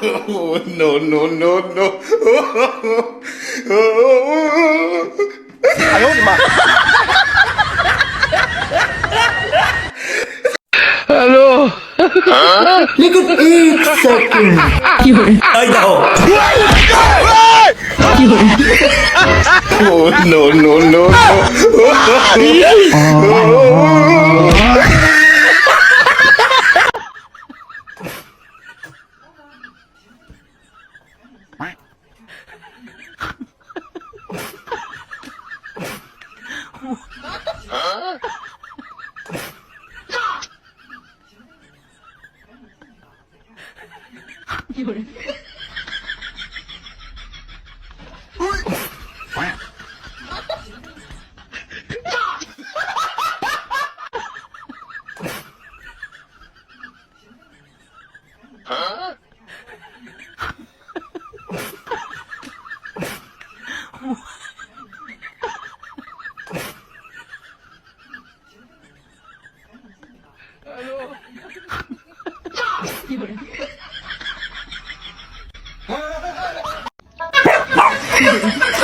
Oh, no, no, no, no. Hello. लेकिन एक second Ay, nako. Oh, no, no, no, no. Hello.